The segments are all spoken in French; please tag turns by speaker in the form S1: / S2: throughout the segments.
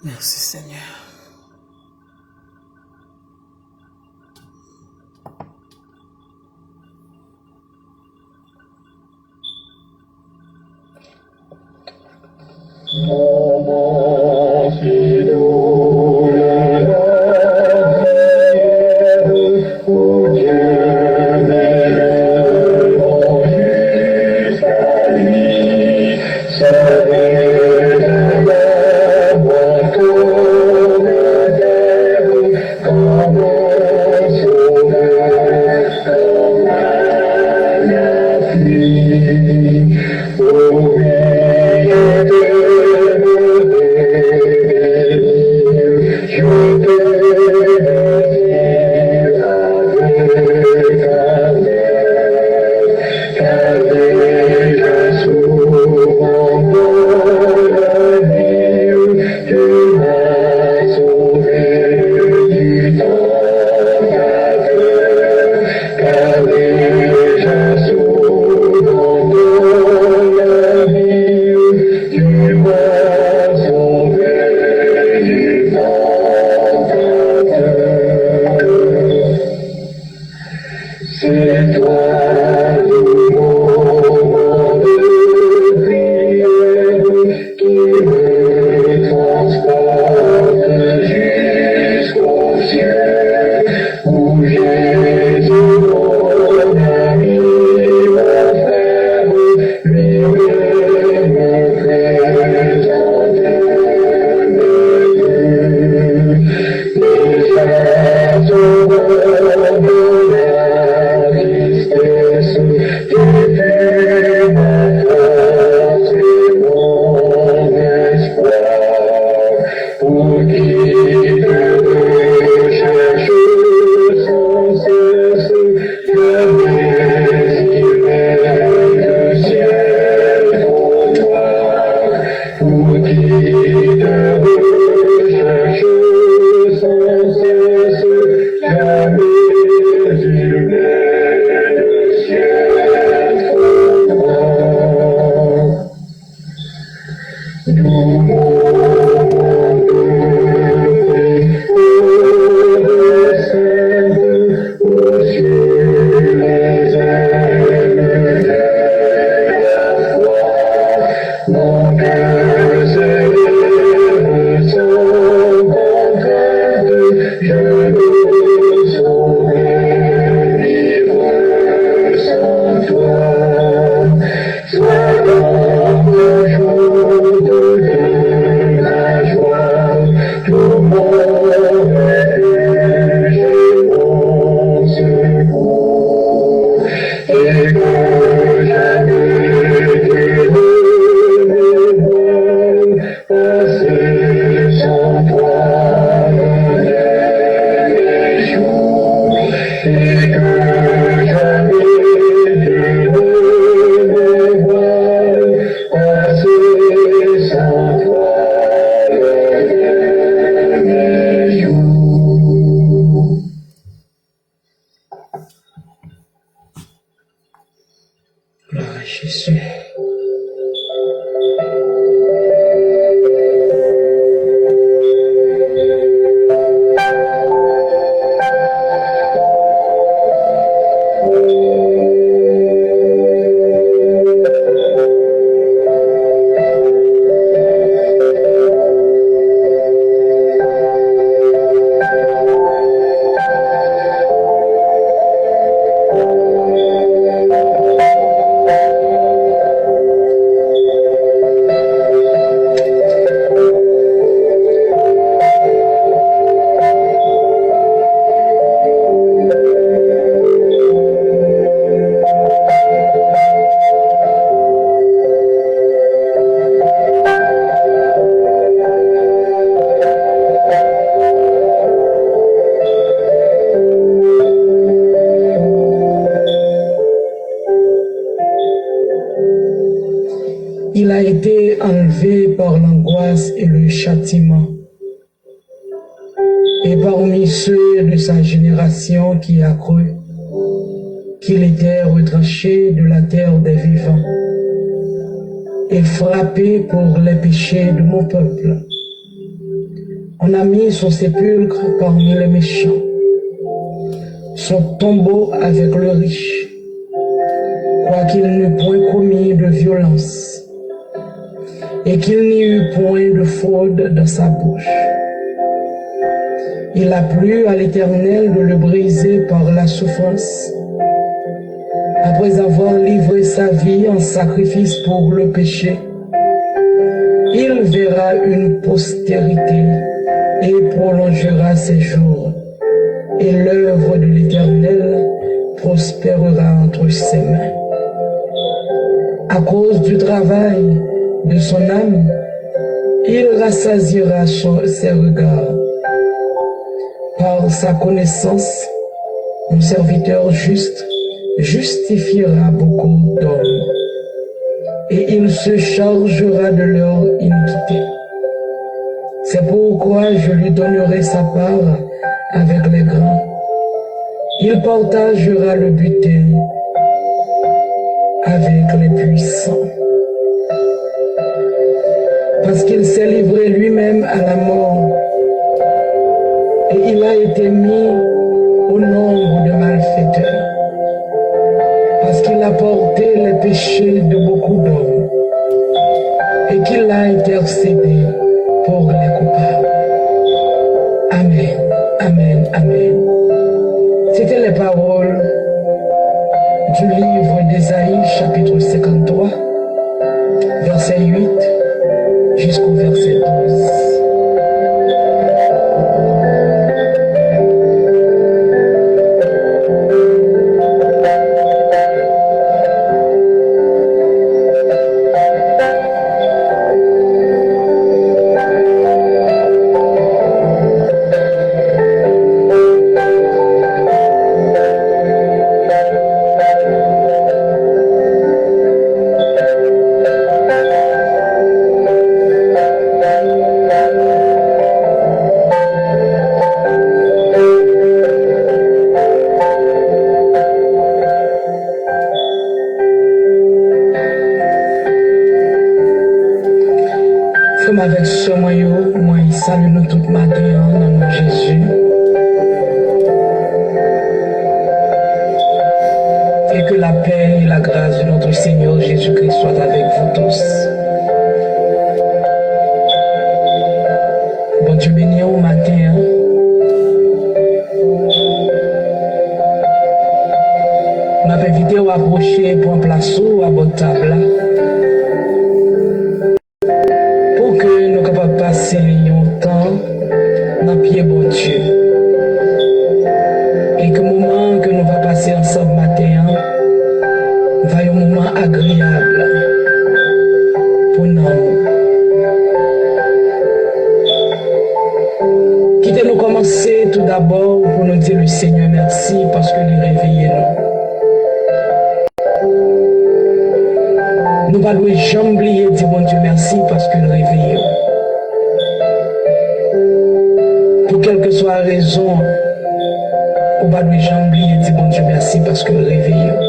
S1: Merci Seigneur.
S2: Il a été enlevé par l'angoisse et le châtiment. Et parmi ceux de sa génération qui a cru qu'il était retranché de la terre des vivants et frappé pour les péchés de mon peuple. On a mis son sépulcre parmi les méchants, son tombeau avec le riche, quoiqu'il n'eût point commis de violence, et qu'il n'y eut point de fraude dans sa bouche. Il a plu à l'Éternel de le briser par la souffrance, après avoir livré sa vie en sacrifice pour le péché. Il verra une postérité et prolongera ses jours, et l'œuvre de l'Éternel prospérera entre ses mains. À cause du travail de son âme, il rassasiera ses regards. Par sa connaissance, mon serviteur juste justifiera beaucoup d'hommes, et il se chargera de leur iniquité. C'est pourquoi je lui donnerai sa part avec les grands. Il partagera le butin avec les puissants. Parce qu'il s'est livré lui-même à la mort, et il a été mis au nombre de malfaiteurs, parce qu'il a porté les péchés de beaucoup d'hommes, et qu'il a intercédé pour les coupables. Amen, amen, amen. C'était les paroles du livre d'Ésaïe, chapitre 53, verset 8 jusqu'au verset 12. Avec ce moyen, moi, il salue nous toute matin dans le nom de Jésus. Et que la paix et la grâce de notre Seigneur Jésus-Christ soient avec vous tous. Bon Dieu béni au matin. On m'a invité à approcher pour un place ou à votre table. Passer un temps dans le pied bon Dieu. Et que le moment que nous allons passer ensemble matin, va être un moment agréable pour nous. Quittez-nous commencer tout d'abord pour nous dire le Seigneur merci parce que nous réveillons. Nous ne devons jamais oublier de dire bon Dieu merci parce que nous réveillons. Quelle que soit la raison, on va lui jamais oublier dire bon Dieu merci parce que nous réveillons.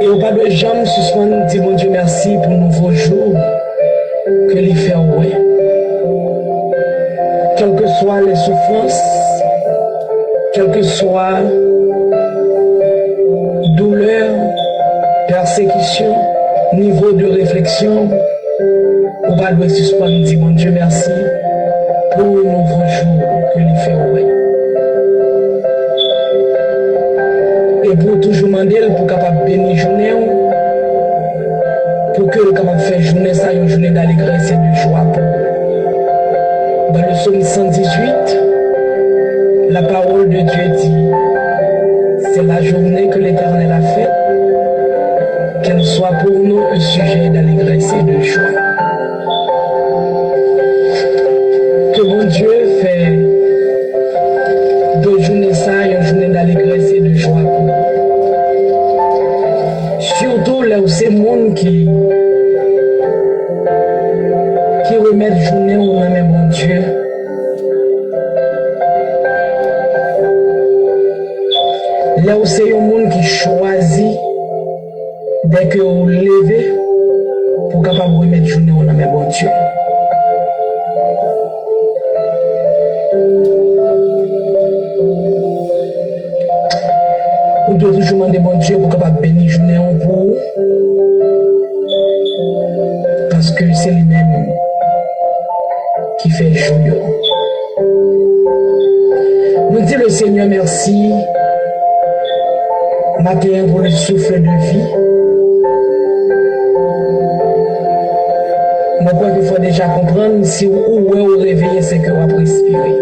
S2: Et on va lui jamais suspendre dire bon Dieu merci pour un nouveau jour que lui fait ouais. Quelles que soient les souffrances, quelles que soient douleurs, persécutions, niveau de réflexion, on va lui suspendre dire mon Dieu merci pour un nouveau jour que lui fait ouais. Et pour toujours demander pour capable bénir journée, pour que le capable faire journée ça une journée d'allégresse et de joie pour. Dans le psaume 118, la parole de Dieu dit, c'est la journée que l'Éternel a faite, qu'elle soit pour nous un sujet d'allégresse et de joie. Que mon Dieu fait de journée ça une journée d'allégresse et de joie pour nous. Surtout là où c'est le monde qui remet journée où on aime mon Dieu. Là où c'est un monde qui choisit dès que vous levez pour capable remettre journée où on aime mon Dieu. devons toujours demander bon Dieu pour capable bénir journée en pour parce que c'est lui-même qui fait le jour. Nous disons le Seigneur merci matin pour le souffle de vie. Je crois qu'il faut déjà comprendre si vous réveillez, c'est que vous avez respiré.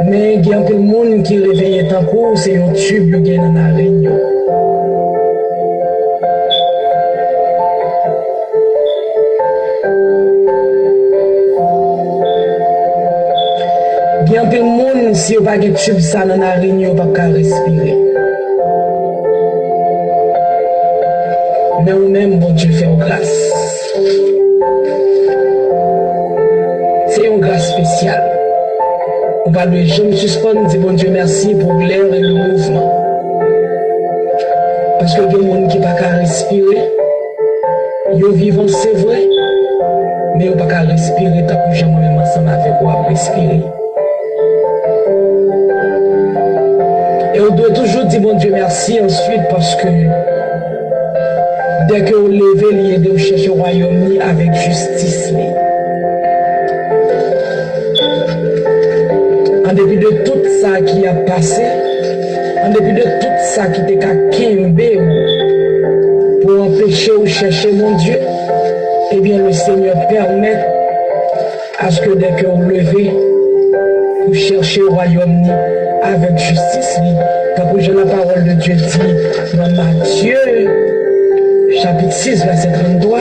S2: Mais il y a un peu de monde qui réveille tant que c'est un tube qui est dans la réunion. Il y a un peu de monde si vous n'avez pas de tube ça dans la réunion, vous ne pouvez pas respirer. Mais vous-même, bon Dieu, fait une grâce. C'est une grâce spéciale. On va lui jamais suspendre, dire bon Dieu merci pour l'air et le mouvement. Parce que il y a des gens qui ne peuvent pas respirer. Ils vivent, c'est vrai, mais ils ne peuvent pas respirer tant que jamais même ensemble avec vous à respirer. Et on doit toujours dire bon Dieu merci ensuite parce que dès que vous levez, il y a de chercher au royaume avec justice. En dépit de tout ça qui a passé, en dépit de tout ça qui était qu'à Kimbe pour empêcher ou chercher mon Dieu, eh bien le Seigneur permet à ce que dès que vous levez, vous cherchez au royaume avec justice. Quand la parole de Dieu dit dans Matthieu, chapitre 6, verset 33.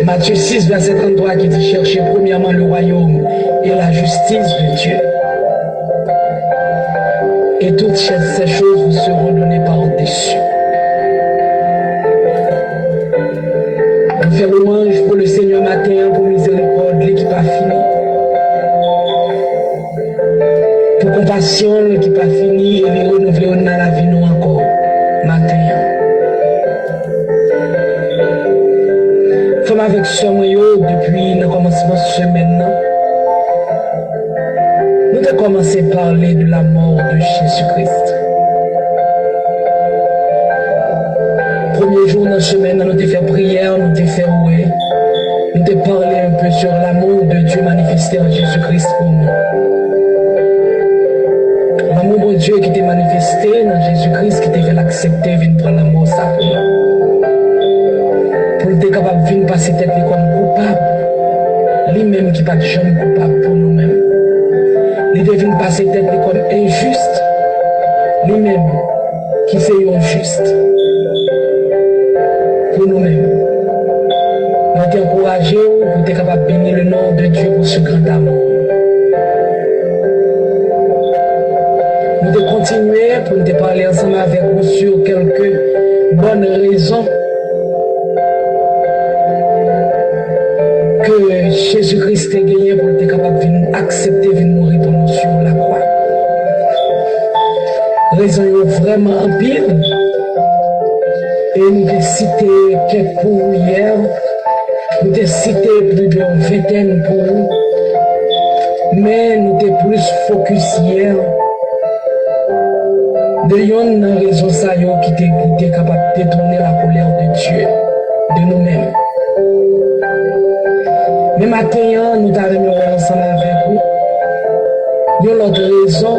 S2: Matthieu 6, verset 33 qui dit chercher premièrement le royaume et la justice de Dieu. Et toutes ces choses vous seront données par-dessus. On fait louange pour le Seigneur matin, pour miséricorde, l'équipe a fini. Pour compassion, l'équipe a fini et les renouveler dans la vie nous encore. Matin. Comme avec ce moyen depuis le commencement de cette semaine, nous avons commencé à parler de la mort de Jésus-Christ. Premier jour de la semaine, nous avons fait prière, nous avons fait ouais. Nous avons parlé un peu sur l'amour de Dieu manifesté en Jésus-Christ pour nous. L'amour de Dieu qui était manifesté dans Jésus-Christ, qui était fait l'accepter, vient prendre l'amour ça pour nous. Pour être capable de venir passer tête comme coupable, lui-même qui n'est pas jamais coupable pour nous-mêmes. Il devient passer tête comme injuste, lui-même qui fait injuste pour nous-mêmes. Nous sommes encouragés pour être capable de bénir le nom de Dieu pour ce grand amour. Nous devons continuer pour nous parler ensemble avec vous sur quelques bonnes raisons que Jésus-Christ a gagné pour être capable d'accepter de mourir pour nous sur la croix. Raison vraiment en pile. Et nous avons cité quelques pour hier. Nous avons cité plus d'une vingtaine pour nous. Mais nous avons plus focus hier. De yon raison ça qui était capable de détourner la colère de Dieu de nous-mêmes. Mais maintenant, nous avons ensemble avec vous. Il y a l'autre raison.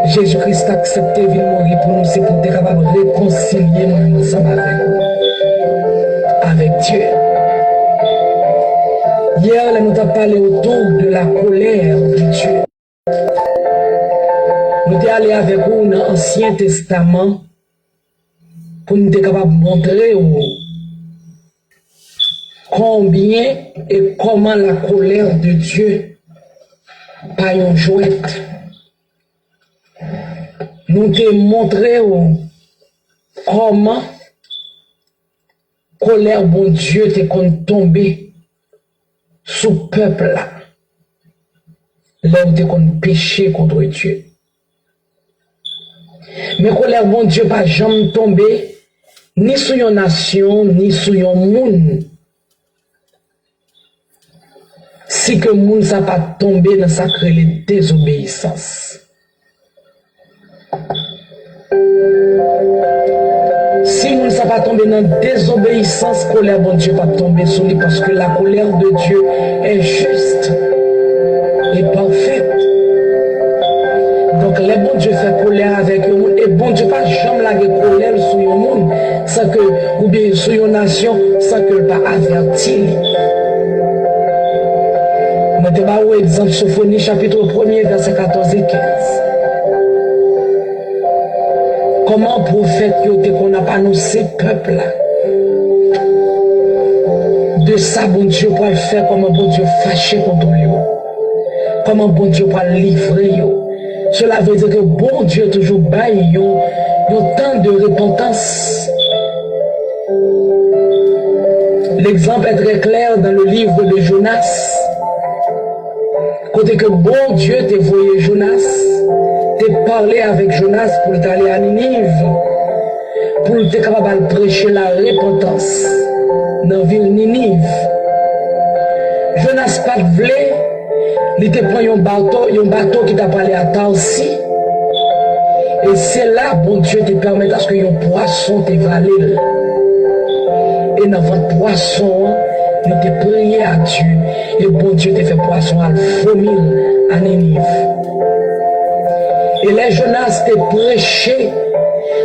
S2: Jésus-Christ a accepté de mourir pour nous, c'est pour être capable de réconcilier nous ensemble avec vous. Avec Dieu. Hier, nous avons parlé autour de la colère de Dieu. Nous sommes allés avec vous dans l'Ancien Testament pour nous être capables de montrer combien et comment la colère de Dieu pas une jouette. Nous te montrer comment colère bon Dieu te tombé sous peuple là. Là où te péché contre Dieu. Mais colère bon Dieu pas jamais tombé ni sur une nation ni sur un monde. si que moun sa pas tombé dans sacré les désobéissance. Si moun sa pas tombé dans désobéissance, colère bon Dieu pas tomber sur lui parce que la colère de Dieu est juste et parfaite. Donc les bon Dieu fait colère avec le monde et bon Dieu pas jamais la colère sur le monde sans que ou bien sur une nation sans que le pas averti. Mettez par exemple Sophonie chapitre 1er verset 14 et 15. Comment prophète qu'on n'a pas annoncé peuple là de ça bon Dieu pour le faire, comment bon Dieu fâché contre lui, comment bon Dieu pour le livrer. Cela veut dire que bon Dieu toujours baille temps de repentance. L'exemple est très clair dans le livre de Jonas. Côté que bon Dieu t'a voyé Jonas, t'a parlé avec Jonas pour aller à Ninive, pour être capable de prêcher la repentance dans la ville Ninive. Jonas pas voulu, il te prend un bateau qui t'a parlé à Tarsi. Et c'est là, bon Dieu te permet à ce que un poisson te valide. Et dans votre poisson, il te prié à Dieu. Et bon Dieu te fait poisson à vomir à Ninive. Et les Jonas te prêché,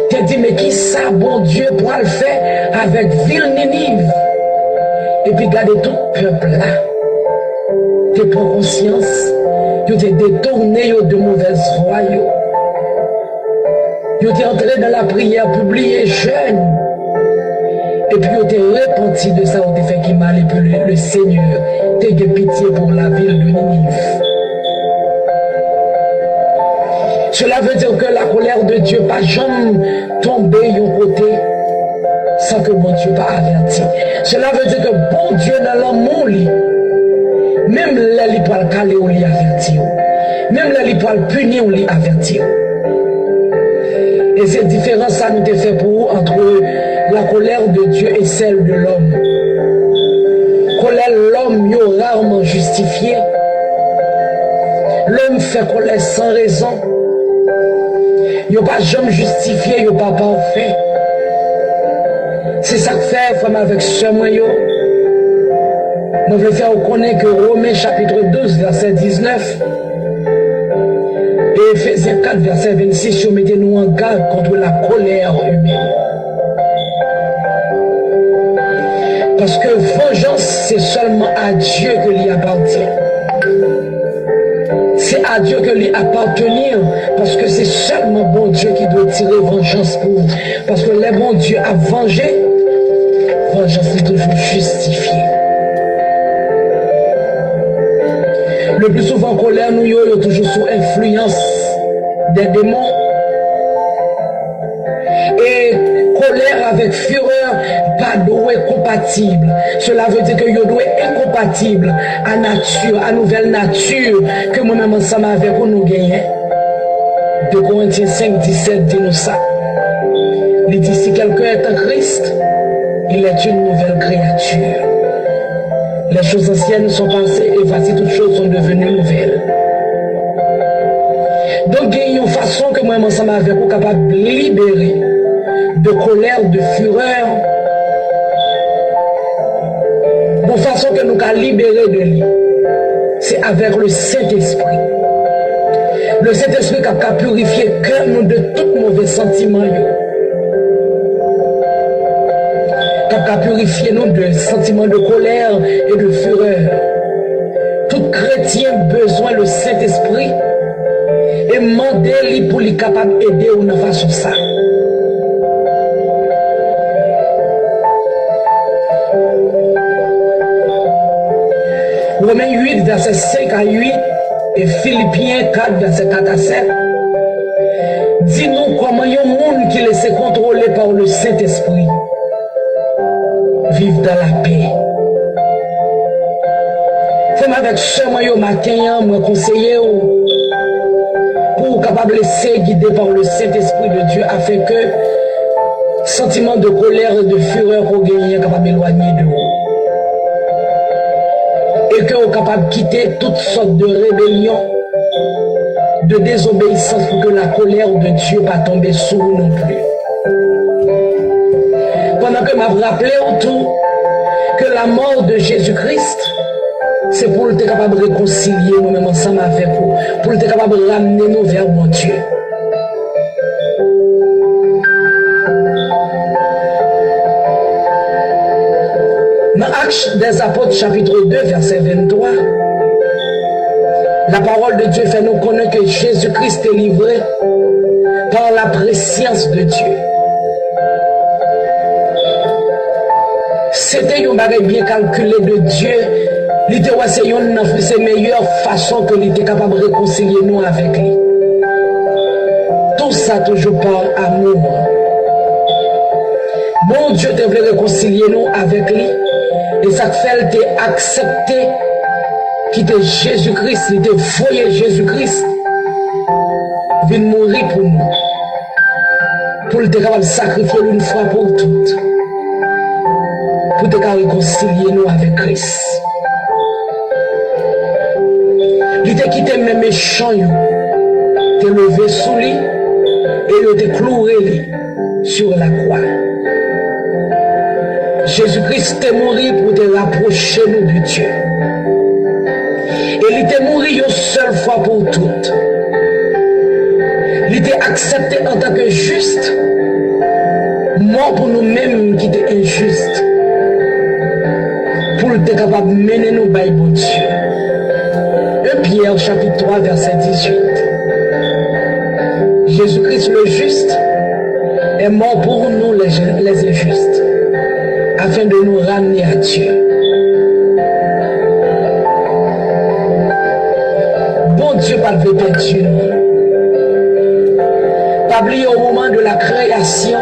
S2: te dit, mais qui ça, bon Dieu, pour le faire avec ville Ninive? Et puis gardez tout le peuple là. Tu prends conscience, tu t'es détourné de mauvaises royaumes. Tu t'es entré dans la prière publiée jeune. Et puis tu t'es repenti de ça, tu t'es fait qui manipule le Seigneur. Tu as pitié pour la ville de Ninive. Cela veut dire que la colère de Dieu pas jamais tomber d'un côté sans que bon Dieu pas averti. Cela veut dire que bon Dieu dans l'amour, même là, il peut le caler ou lui avertir. Même là, il peut le punir ou lui avertir. Et cette différence, ça nous fait pour entre la colère de Dieu et celle de l'homme. Colère, l'homme est rarement justifié. L'homme fait colère sans raison. Il n'est pas jamais justifié, il n'est pas parfait. C'est ça que fait, frère, avec ce moyen. Nous voulons faire connaître que Romains chapitre 12, verset 19 et Ephésiens 4, verset 26, mettez-nous en garde contre la colère humaine. Parce que vengeance, c'est seulement à Dieu que l'y appartient. C'est à Dieu que lui appartenir, parce que c'est seulement bon Dieu qui doit tirer vengeance pour vous. Parce que le bon Dieu a vengé, vengeance est toujours justifiée. Le plus souvent, colère nous est toujours sous influence des démons. Et colère avec fureur, pas doué compatible. Cela veut dire que yo doué incompatible à nature, à nouvelle nature que moi-même ensemble avec vous nous gagnons. 2 Corinthiens 5, 17 dit nous ça. Il dit si quelqu'un est en Christ, il est une nouvelle créature. Les choses anciennes sont passées et voici toutes choses sont devenues nouvelles. Donc il y a une façon que moi-même ensemble avec vous capable de libérer de colère, de fureur, de façon que nous allons libérer de lui. C'est avec le Saint-Esprit. Le Saint-Esprit qui a purifié le cœur nous de tout mauvais sentiment. Qui a purifié nous de sentiments de colère et de fureur. Tout chrétien a besoin du Saint-Esprit et demander pour lui capable d'aider ou de façon ça. Romains 8, verset 5 à 8 et Philippiens 4, verset 4 à 7. Dis-nous comment il y a un monde qui laisse contrôler par le Saint-Esprit. Vive dans la paix. Fais-moi avec ce moyen matin, moi conseiller pour capable laisser guider par le Saint-Esprit de Dieu afin que sentiment de colère et de fureur qu'on gagne capable d'éloigner de vous. et que vous êtes capable de quitter toutes sortes de rébellions, de désobéissance pour que la colère de Dieu ne pas tomber sur vous non plus. Pendant que m'a rappelé autour que la mort de Jésus-Christ, c'est pour être capable de réconcilier nous-mêmes ensemble avec vous, pour être capable de ramener nous vers mon Dieu. Dans Actes des Apôtres, chapitre 2, verset 23, la parole de Dieu fait nous connaître que Jésus-Christ est livré par la préscience de Dieu. C'était un bagage bien calculé de Dieu. C'est une meilleure façon que il était capable de réconcilier nous avec lui. Tout ça toujours par amour. Bon Dieu devait réconcilier nous avec lui. Et ça fait qu'il accepté qu'il était Jésus-Christ, il était voyé Jésus-Christ, vient mourir pour nous. Pour être capable de sacrifier une fois pour toutes. Pour être capable de réconcilier nous avec Christ. Il était quitté même méchant, il était levé sous lui et il était cloué sur la croix. Jésus-Christ est mort pour te rapprocher nous de Dieu. Et il était mort une seule fois pour toutes. Il était accepté en tant que juste, mort pour nous-mêmes qui étaient injustes, pour être capable de mener nous par bon Dieu. 1 Pierre chapitre 3 verset 18. Jésus-Christ le juste est mort pour nous les injustes, afin de nous ramener à Dieu. Bon Dieu, pas de Dieu. Pas oublier au moment de la création,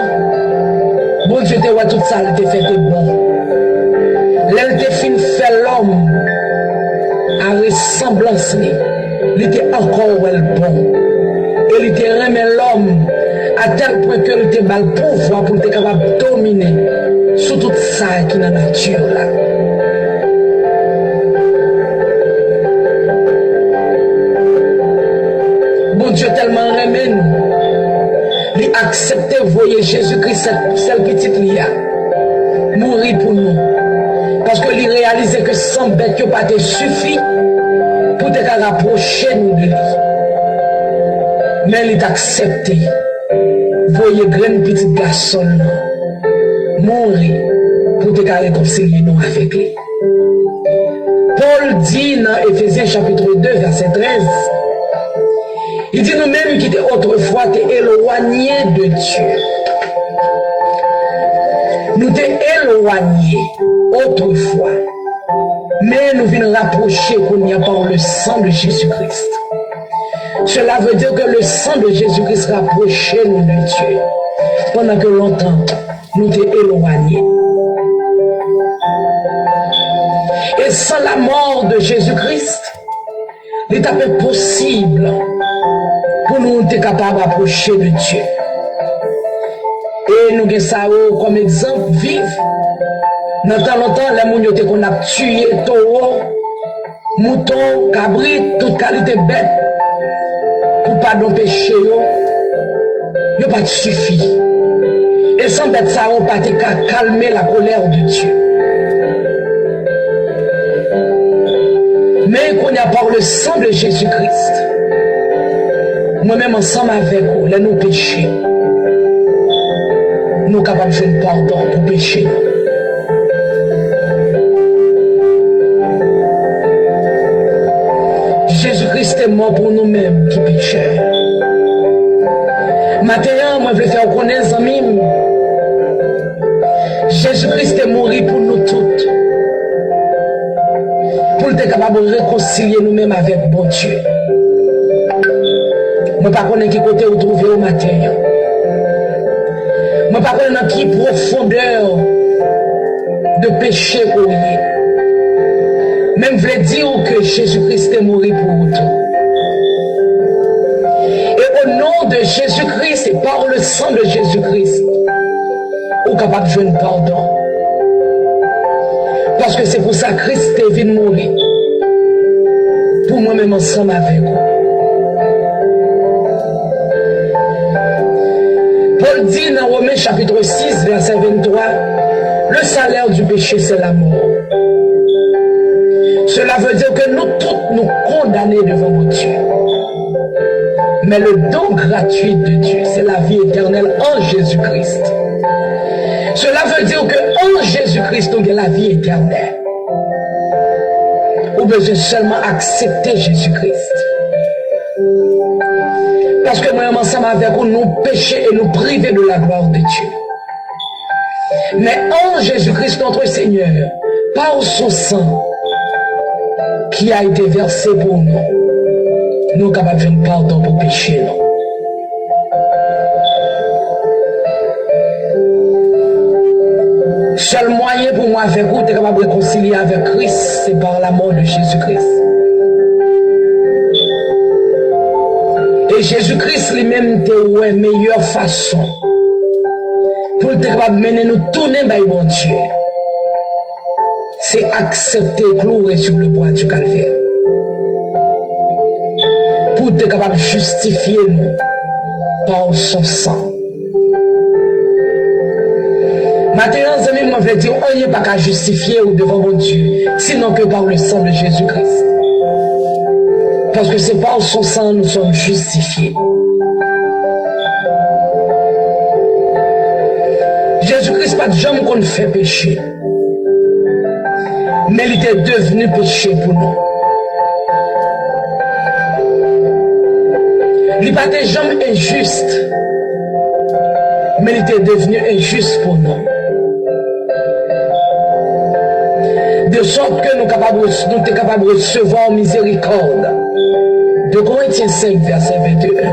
S2: bon Dieu te voit tout ça, il te fait bon. L'elle te fin fait l'homme à ressemblance, il était encore bon. Et il te remet l'homme à tel point que il te bat le pouvoir pour être capable de dominer sur tout ça qui est dans la nature là. Bon Dieu tellement remet nous, il accepte voyer Jésus-Christ, cette petite lia, mourir pour nous. Parce que il réalisait que sans bête qui n'a pas suffi pour te rapprocher nous de lui. Mais il a accepté, voyez grand petit garçon mourir pour te réconcilier nous avec lui. Paul dit dans Éphésiens chapitre 2 verset 13, il dit nous-mêmes qui étaient autrefois éloignés de Dieu. Nous t'es éloignés autrefois, mais nous venons rapprocher qu'on y a par le sang de Jésus-Christ. Cela veut dire que le sang de Jésus-Christ rapprochait nous de Dieu. Pendant que longtemps, nous t'es éloignés. Et sans la mort de Jésus-Christ, il est impossible pour nous être capables de rapprocher de Dieu. Et nous avons ça comme exemple vivre. Dans longtemps, les gens qu'on a tué, taureau, mouton, cabrit, toute qualité bête, pour pas de péché, il n'y a pas de suffit. Et sans bête, ça n'a pas calmer la colère de Dieu. Mais qu'on y a par le sang de Jésus-Christ, moi-même ensemble avec vous, les nos péchés, nous sommes capables de faire pardon pour pécher. Jésus-Christ est mort pour nous-mêmes qui péchons. Maintenant, moi je veux faire connaître amis. Jésus-Christ est mort pour nous toutes. Pour être capable de réconcilier nous-mêmes avec bon Dieu. Je ne sais pas qui côté vous trouvez au matin. Je ne sais pas dans quelle profondeur de péché vous êtes. Même je veux dire que Jésus-Christ est mort pour vous. Et au nom de Jésus-Christ et par le sang de Jésus-Christ, vous êtes capable de jouer un pardon. Parce que c'est pour ça que Christ est venu mourir. pour moi-même ensemble avec vous. Paul dit dans Romains chapitre 6, verset 23, le salaire du péché, c'est la mort. Cela veut dire que nous tous nous condamnons devant mon Dieu. Mais le don gratuit de Dieu, c'est la vie éternelle en Jésus-Christ. Cela veut dire que en Jésus-Christ, nous avons la vie éternelle. Nous devons seulement accepter Jésus-Christ. Parce que moi, ensemble avec vous, nous péchons et nous privons de la gloire de Dieu. Mais en Jésus-Christ, notre Seigneur, par son sang qui a été versé pour nous, nous sommes capables de faire pardon pour pécher. Seul moyen pour moi avec vous, de capable de réconcilier avec Christ, c'est par la mort de Jésus-Christ. Et Jésus-Christ lui-même était la meilleure façon pour être capable de mener nous tourner vers mon Dieu. C'est accepter clouer sur le bois du calvaire. Pour être capable de justifier nous par son sang. Maintenant, les amis, moi, je vais dire, on n'est pas qu'à justifier devant mon Dieu, sinon que par le sang de Jésus-Christ. Parce que c'est par son sang que nous sommes justifiés. Jésus-Christ pas de jamais qu'on fait péché. Mais il était devenu péché pour nous. Il pas de jamais injuste. Mais il était devenu injuste pour nous. De sorte que nous sommes capables de recevoir miséricorde. De Corinthiens 5, verset 21.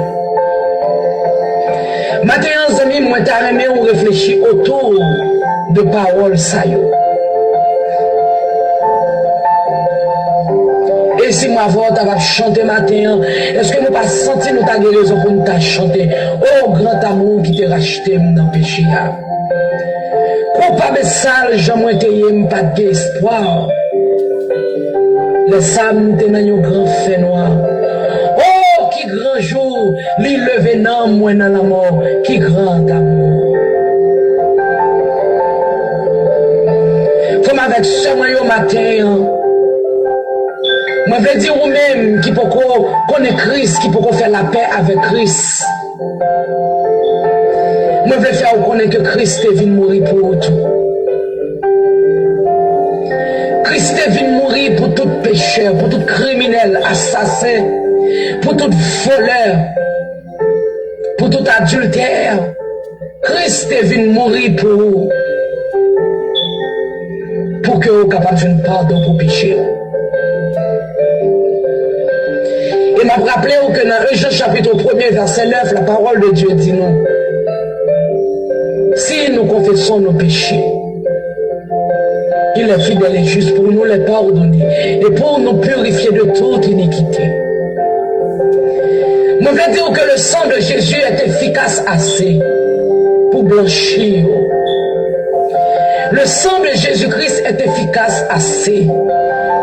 S2: Maintenant, amis, moi, t'as aimé ou réfléchir autour de paroles ça. Et si moi, tu vas chanter matin, est-ce que nous pas senti nous ta guérison pour nous chanter? Oh, grand amour qui t'a racheté dans le péché. Coupable sale, j'en ai pas d'espoir. Les samedis, t'es dans un grand fait noir. Oh, qui grand jour, l'île levé dans moi dans la mort, qui grand amour. Comme avec ce moyen matin, moi je veux dire vous-même qui peut connaître Christ, qui peut faire la paix avec Christ. Moi je veux faire connaître que Christ est venu mourir pour tout. Christ est venu mourir pour tout pécheur, pour tout criminel, assassin, pour tout voleur, pour tout adultère. Christ est venu mourir pour vous. Pour que vous soyez capable de faire pardon pour pécher. Et m'a rappelé que dans 1 Jean chapitre 1er verset 9, la parole de Dieu dit non. Si nous confessons nos péchés, il est fidèle et juste pour nous les pardonner et pour nous purifier de toute iniquité. Nous voulons dire que le sang de Jésus est efficace assez pour blanchir. Le sang de Jésus-Christ est efficace assez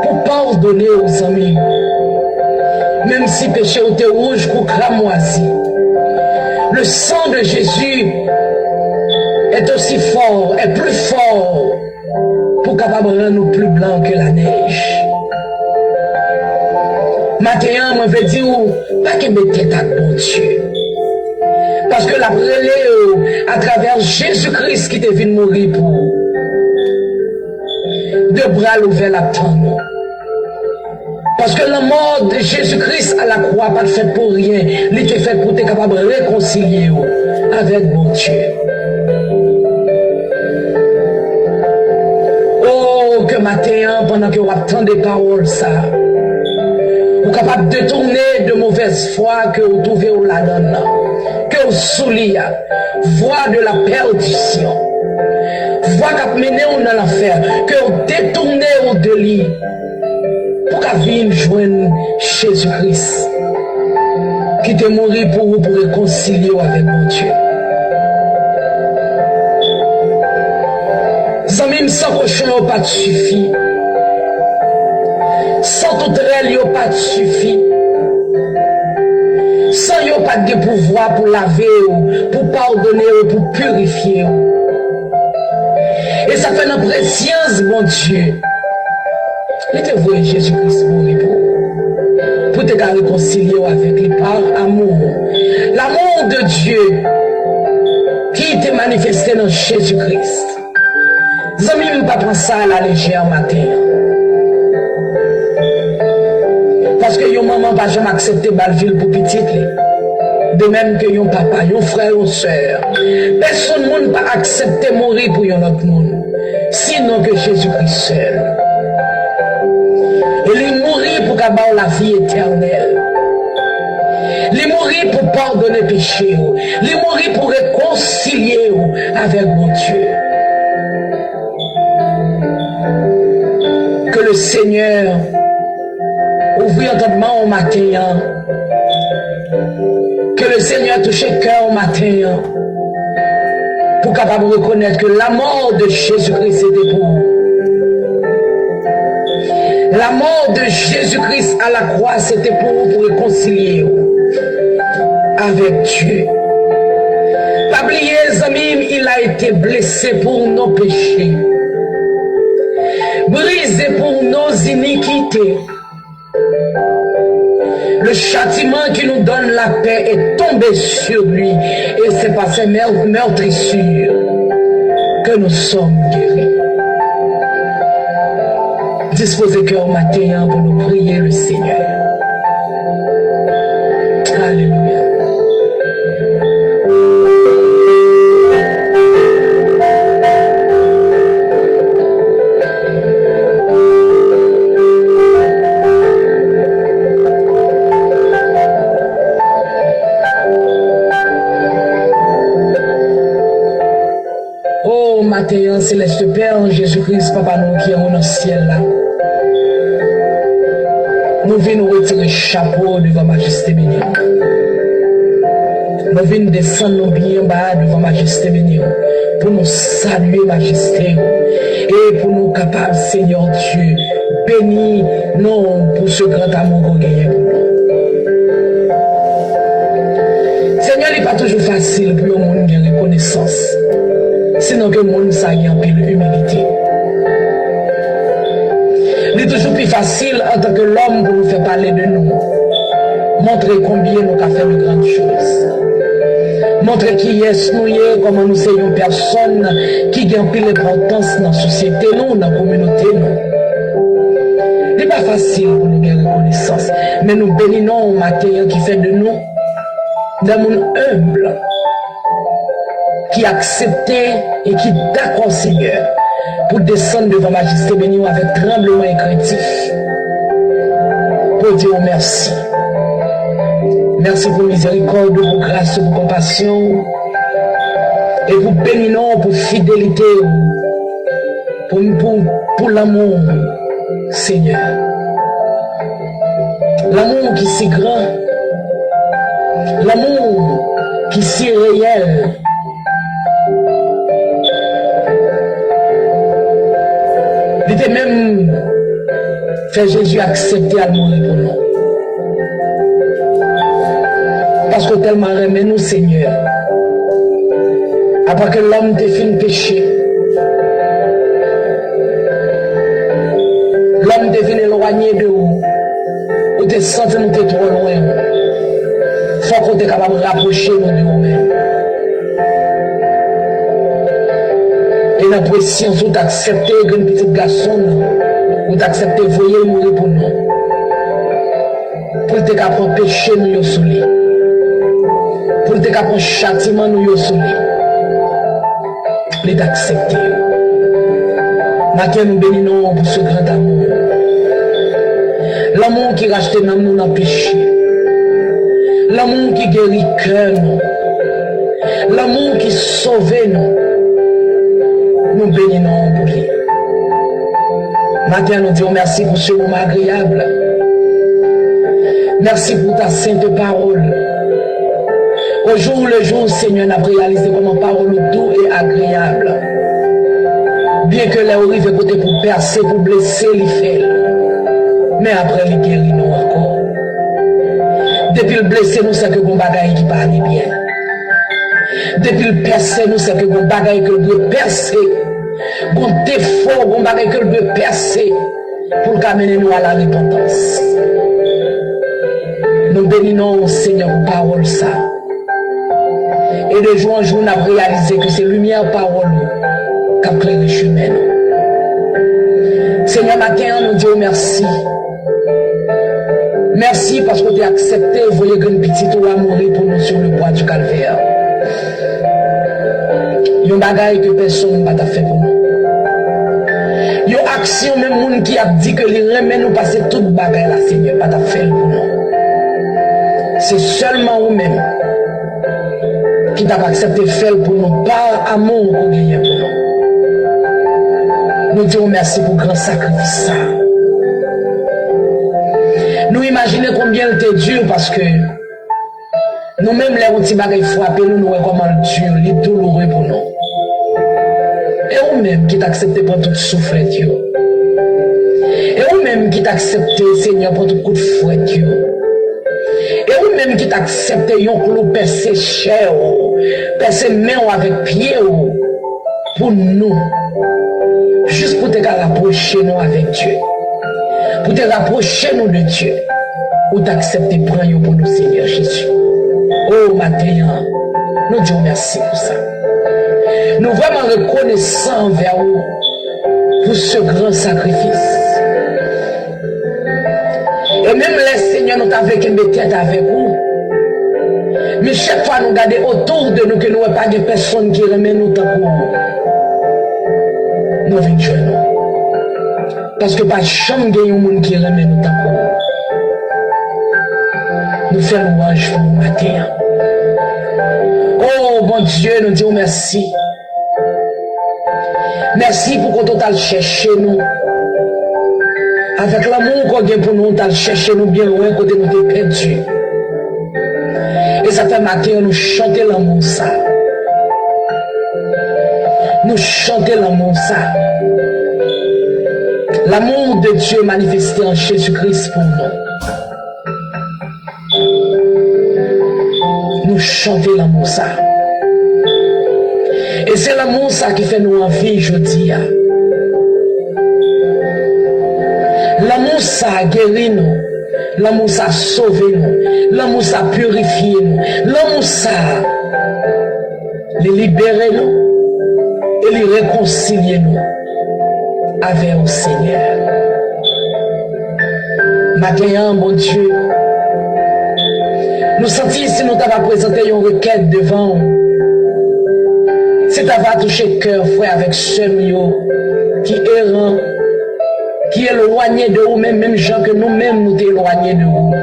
S2: pour pardonner aux amis. Même si péché était rouge ou cramoisi. Le sang de Jésus est aussi fort, est plus fort pour capable rendre nous plus blancs que la neige. Maintenant, moi je veux dire, pas que mettez tête à bon Dieu. Parce que la prélève à travers Jésus-Christ qui est venu mourir pour vous. De bras ouverts la tendre. Parce que la mort de Jésus-Christ à la croix pas fait pour rien. Il était fait pour être capable de réconcilier avec mon Dieu. Oh, que matin, pendant que vous attendez des paroles, ça, vous êtes capable de détourner de mauvaise foi que vous trouvez au là-dedans, que vous souliez, voie de la perdition, voie qui mené dans l'enfer, que vous détournez au délit. Pour qu'à venir joindre Jésus-Christ, qui est mort pour vous pour réconcilier avec mon Dieu. Sans même sans cochon pas suffit. Sans sans toute elle, il n'y a pas de suffit. Sans il n'y a pas de pouvoir pour laver, pour pardonner, pour purifier. Et ça fait notre préscience, mon Dieu. Il te voit Jésus-Christ mourir pour te réconcilier avec lui par amour. L'amour de Dieu qui t'est manifesté dans Jésus-Christ. Zami, je ne pas prendre ça à la légère matin. Parce que yon maman va jamais accepter Balville pour petite. De même que yon papa, yon frère, yon soeur. Personne ne va accepter mourir pour yon autre monde. Sinon que Jésus-Christ seul. Et il mourit pour avoir la vie éternelle. Il mourit pour pardonner le péché. Il mourit pour réconcilier avec mon Dieu. Que le Seigneur ouvre entendement au matin. Que le Seigneur touche le cœur au matin. Pour capable de reconnaître que la mort de Jésus-Christ était pour vous. La mort de Jésus-Christ à la croix, c'était pour vous, pour réconcilier avec Dieu. Pas oublier, amis, il a été blessé pour nos péchés, brisé pour nos iniquités. Le châtiment qui nous donne la paix est tombé sur lui, et c'est par ses meurtrissures que nous sommes guéris. Disposez cœur matin pour nous prier le Seigneur. Alléluia. Oh, matin, céleste Père, Jésus-Christ, Papa, nous qui sommes dans le ciel là. Nous venons retirer le chapeau devant Majesté bénie. Nous venons descendre nos bien bas devant Majesté bénie. Pour nous saluer Majesté. Et pour nous capables, Seigneur Dieu, bénis nous pour ce grand amour qu'on gagne pour nous. Seigneur, il n'est pas toujours facile pour le monde de reconnaissance. Sinon que le monde s'aille en pile humilité. Il est toujours plus facile en tant que l'homme pour nous faire parler de nous. Montrer combien nous avons fait de grandes choses. Montrer qui est nous, comment nous sommes une personne qui gagne plus d'importance dans la société, nous, dans la communauté. Il n'est pas facile pour nous gagner reconnaissance. Mais nous bénissons au matin qui fait de nous des gens humbles, qui acceptent et qui d'accord, Seigneur, pour descendre devant Majesté bénie avec tremblement et craintif. Pour dire merci. Merci pour miséricorde, pour grâce, pour compassion. Et pour bénir, pour fidélité. Pour l'amour, Seigneur. L'amour qui est si grand. L'amour qui est si réel. Il était même fait Jésus accepter à mourir pour nous. Parce que tellement aimé nous, Seigneur. Après que l'homme te fait péché, l'homme te fait éloigné de vous, ou te senti nous trop loin. Faut qu'on te capable de rapprocher nous de nous-mêmes. Et la pression, vous acceptez qu'une petite garçon, vous acceptez voyer mourir pour nous. Pour te capable péché nous sous lui. Pour te capable châtiment nous sous lui. Il est accepté. Maintenant nous bénissons pour ce grand amour. L'amour qui rachète nous dans le péché. L'amour qui guérit le cœur. L'amour qui sauve nous. Nous bénissons pour lui. Maintenant, nous disons merci pour ce moment agréable. Merci pour ta sainte parole. Au jour le jour, Seigneur, n'a réalisé comment parole doux et agréable. Bien que les horribles côté pour percer, pour blesser, les faire. Mais après, il guérit nous encore. Depuis le blessé, nous savons que bon bagaille qui parle bien. Depuis le percé, nous savons que bon bagaille que le percer. Bon défaut, bon bagaille que le percer. Pour qu'amener nous à la repentance. Nous bénissons, Seigneur, parole ça. Et de jour en jour, nous avons réalisé que c'est lumière parole qui a créé le chemin. Seigneur, matin, nous disons merci. Merci parce que tu as accepté et voyez qu'une petite ou à mourir pour nous sur le bois du calvaire. Il y a un bagage que personne n'a pas fait pour nous. Il y a une action, même monde qui a dit que les remèdes nous passer toute bagaille là, Seigneur, pas fait pour nous. C'est seulement vous-même qui t'a accepté de faire pour nous, par amour qu'on gagne pour nous. Nous disons merci pour le grand sacrifice. Nous imaginons combien il était dur parce que nous-mêmes, les petits bagages frappés, nous voyons comment dur, il est douloureux pour nous. Et vous-même qui t'acceptez pour toute souffrance. Et vous-même qui t'acceptez, Seigneur, pour tout coup de fouet. Et vous-même qui t'acceptez, un clou percé cher, percé main avec pied, pour nous. Juste pour te rapprocher nous avec Dieu. Pour te rapprocher nous de Dieu. Ou t'accepter prendre pour nous, Seigneur Jésus. Oh, matin, nous disons merci pour ça. Nous vraiment reconnaissants envers vous pour ce grand sacrifice. Et même les Seigneurs nous avons qu'une tête avec vous. Mais chaque fois nous gardons autour de nous que nous n'avons pas de personnes qui remettent nous dans pour nous. Nous venons jouer nous. Parce que pas de chambre de monde qui remet nous dans pour nous. Nous faisons louange pour nous matin. Oh bon Dieu, nous disons merci. Merci pour qu'on t'aille chercher nous. Avec l'amour qu'on a pour nous, t'aille chercher nous bien loin côté nous t'es perdu. Et ça fait matin nous chanter l'amour ça. Nous chanter l'amour ça. L'amour de Dieu manifesté en Jésus-Christ pour nous. Nous chanter l'amour ça. Et c'est l'amour ça qui fait nous envie, je dis. L'amour ça guérit nous. L'amour ça sauve nous. L'amour ça purifie nous. L'amour ça les libérer nous. Et les réconcilier nous avec le Seigneur. Maintenant, mon Dieu, nous sentons si nous t'avons présenté une requête devant nous. Si tu vas toucher le cœur, frère, avec ce mio qui est errant, qui est éloigné de vous, même gens que nous-mêmes nous éloignés de vous.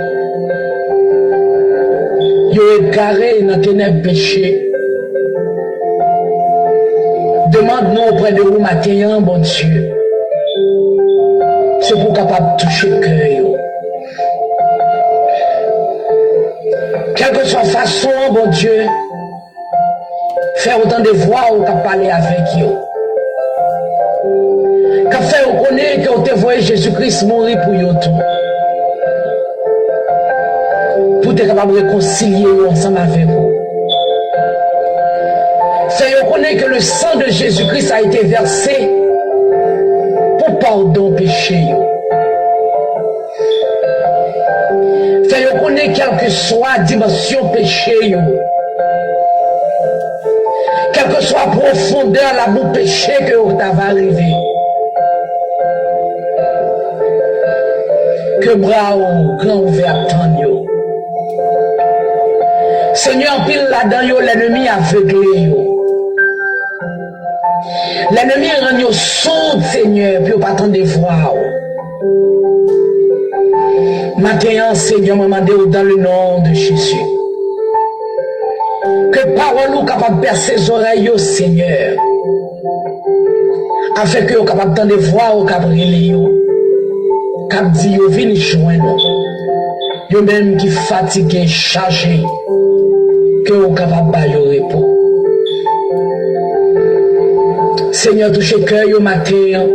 S2: Vous êtes égaré dans ténèbres péché. Demande-nous auprès de vous, matin, bon Dieu. C'est pour capable de toucher le cœur. Quelle que soit la façon, bon Dieu, faire autant de voix ou qu'à parler avec vous. Qu'à faire reconnaître que vous te voyez Jésus-Christ mourir pour vous tout. Pour être capable de réconcilier ensemble avec vous. Faire reconnaître que le sang de Jésus-Christ a été versé pour pardon péché. Faire reconnaître quelle que soit la dimension péché. Quelle que soit la profondeur, la boue péché que vous avez arrivé. Que bras ou grand ouvert tant yo. Seigneur, pile là-dedans, l'ennemi aveuglé. L'ennemi rend yo sourd, Seigneur, puis vous pas attendre de voir. Maintenant, Seigneur, me demande dans le nom de Jésus. Que parole nous capable de percer ses oreilles, Seigneur. Afin que vous capable de voir au cabriller. Cap dit yo vini joindre. Yo même qui fatigué, chargé. Que vous capable de repos. Seigneur, touche le cœur au matin.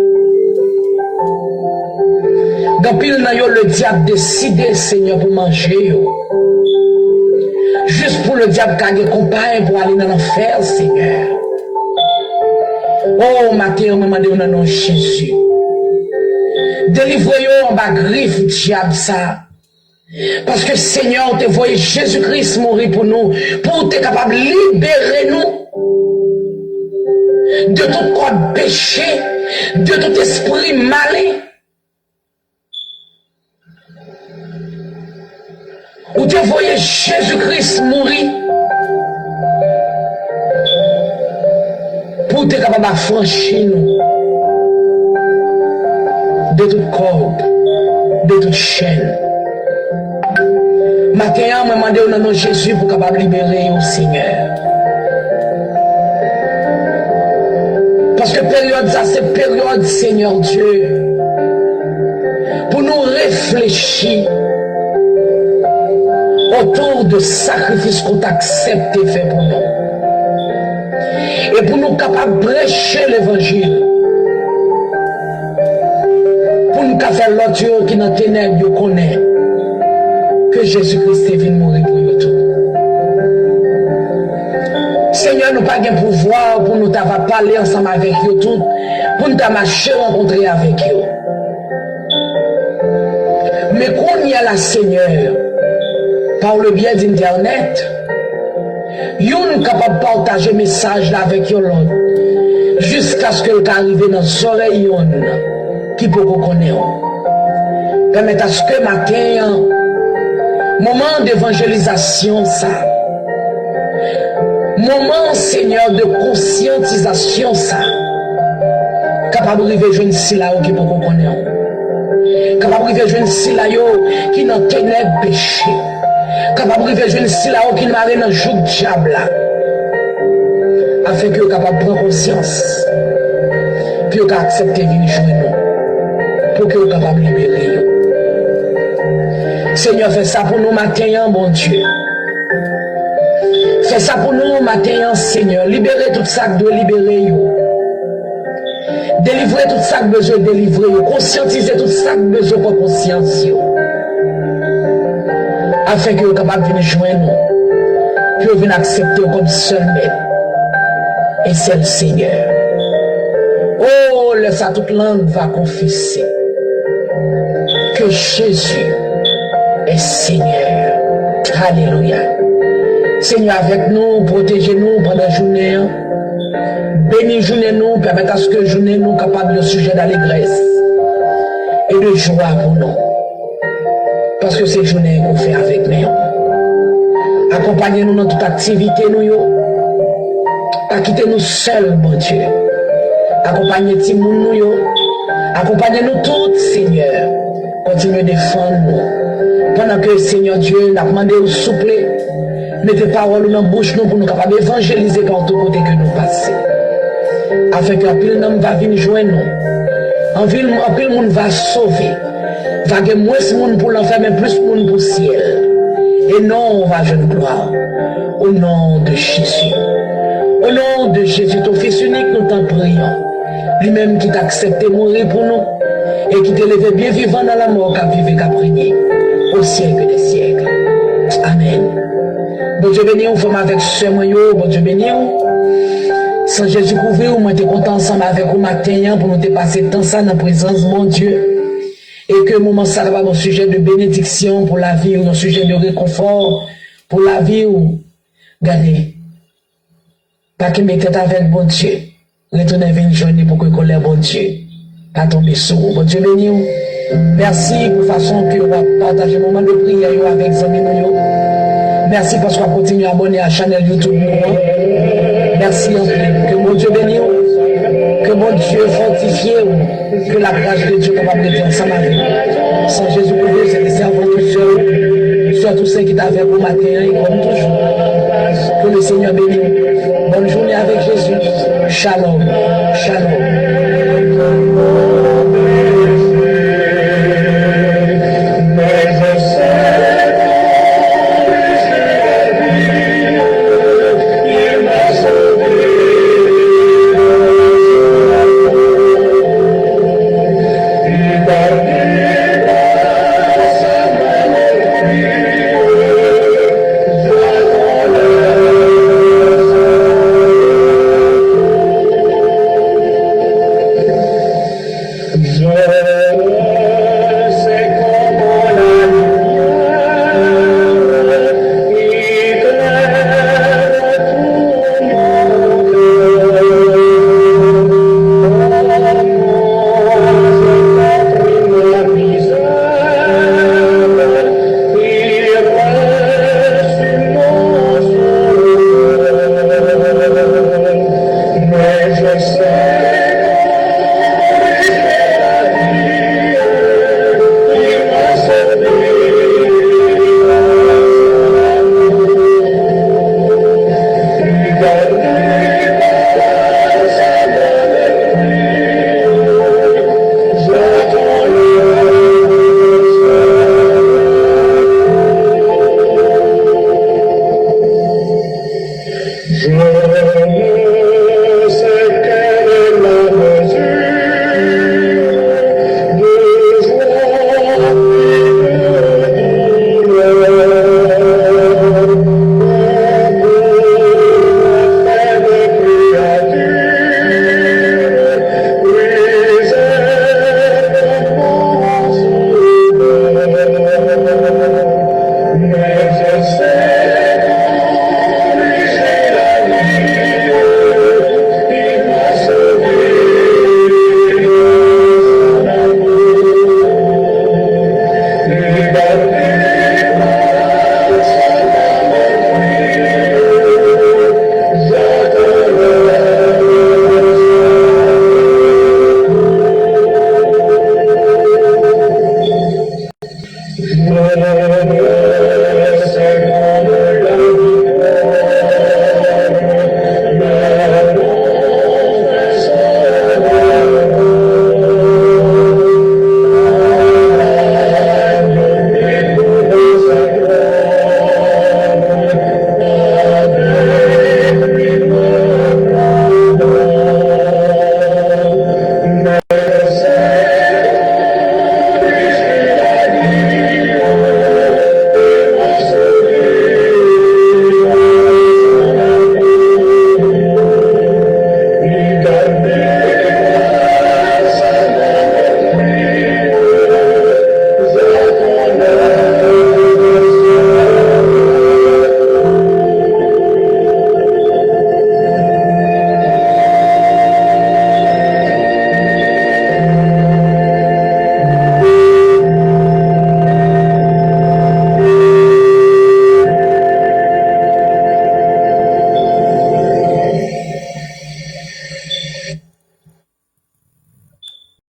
S2: Dans pile nan yo, le diable décide, Seigneur, pour manger yo. Juste pour le diable qui a compagne pour aller dans l'enfer, Seigneur. Oh, matin, on m'a demandé au nom de Jésus. Délivrez-yo en bas griffe, diable, ça. Parce que Seigneur, te voyé Jésus-Christ mourir pour nous, pour être capable de libérer nous de tout corps péché, de tout esprit malin. Ou te voyé Jésus-Christ mourir pour être capable de franchir nous de toute corde, de toute chaîne. Matin, je me demande au nom de Jésus pour capable libérer au Seigneur. Parce que période ça, c'est période, Seigneur Dieu, pour nous réfléchir autour de sacrifices qu'on accepte et fait pour nous. Et pour nous capables de prêcher l'évangile. Pour nous faire l'autre qui dans les ténèbres connaît que Jésus-Christ est venu mourir pour nous tous. Seigneur, nous n'avons pas de pouvoir pour nous parler ensemble avec eux tous, pour nous marcher rencontrer avec eux. Mais qu'on y a la Seigneur, par le biais d'Internet, nous sommes capables de partager le message avec eux jusqu'à ce que arrive dans les oreilles qui peut vous connaître. Permettez à ce que matin, moment d'évangélisation, ça. Moment, Seigneur, de conscientisation, ça. Capable de vivre une sila qui peut vous connaître. Capable de vivre une sila qui n'a ténèbres péché. Capable de vivre une sila qui n'a rien dans le joug diable. Afin que vous capable de prendre conscience. Puis vous accepter de venir jouer nous. Pour que vous capable de libérer. Seigneur, fais ça pour nous matin, mon Dieu. Fais ça pour nous matin, Seigneur. Libérez tout ça que doit libérer. Délivrez tout ça que besoin de délivrer. Conscientisez tout ça que besoin de conscience. Afin que vous soyez capable de venir joindre nous. Que vous venez accepter comme seul maître. Et c'est le Seigneur. Oh, laisse à toute langue va confesser que Jésus est Seigneur. Alléluia. Seigneur, avec nous, protégez-nous pendant la journée. Bénis journée nous, permettez à ce que journée nous capable de sujet d'allégresse et de joie pour nous. Parce que c'est journée qu'on fait avec nous. Accompagnez-nous dans toute activité, nous. Pas quitter nous seuls, mon Dieu. Accompagnez nous. Accompagnez-nous tous, Seigneur. Continuez de défendre nous. Pendant que, Seigneur Dieu, n'a demandé au souple, mettez paroles dans la bouche nous pour nous capables d'évangéliser par tout côté que nous passons. Afin qu'un pile homme va venir joindre nous. Un pile monde va sauver. Va gagner moins de monde pour l'enfer, mais plus de monde pour le ciel. Et non, on va jeune gloire. Au nom de Jésus. Au nom de Jésus, ton Fils unique, nous t'en prions. Lui-même qui t'a accepté mourir pour nous. Et qui t'a levé bien vivant dans la mort, qu'a vivre, qu'a prié. Au siècle des siècles. Amen. Bon Dieu béni, on forme avec ce moyen, bon Dieu béni. Sans Jésus couvrir, on était content ensemble avec vous matin pour nous dépasser tant ça dans la présence de mon Dieu. Et que moment ça va un sujet de bénédiction pour la vie ou un sujet de réconfort pour la vie ou gagner. Pas que mes têtes avec bon Dieu. Retournez venir joindre pour que colère bon Dieu. Pas tomber sur vous. Bon Dieu béni. Merci pour la façon que vous partagez le moment de prière avec les amis. Merci parce qu'on continue à abonner à la chaîne YouTube. Merci que mon Dieu bénisse, que mon Dieu fortifie, que la grâce de Dieu capable de faire ensemble avec nous. Sans Jésus pour vous, c'est laissé avant tout seul, soit tous ceux qui t'avaient pour matin et comme toujours. Que le Seigneur bénisse. Bonne journée avec Jésus. Shalom. Shalom. Alléluia.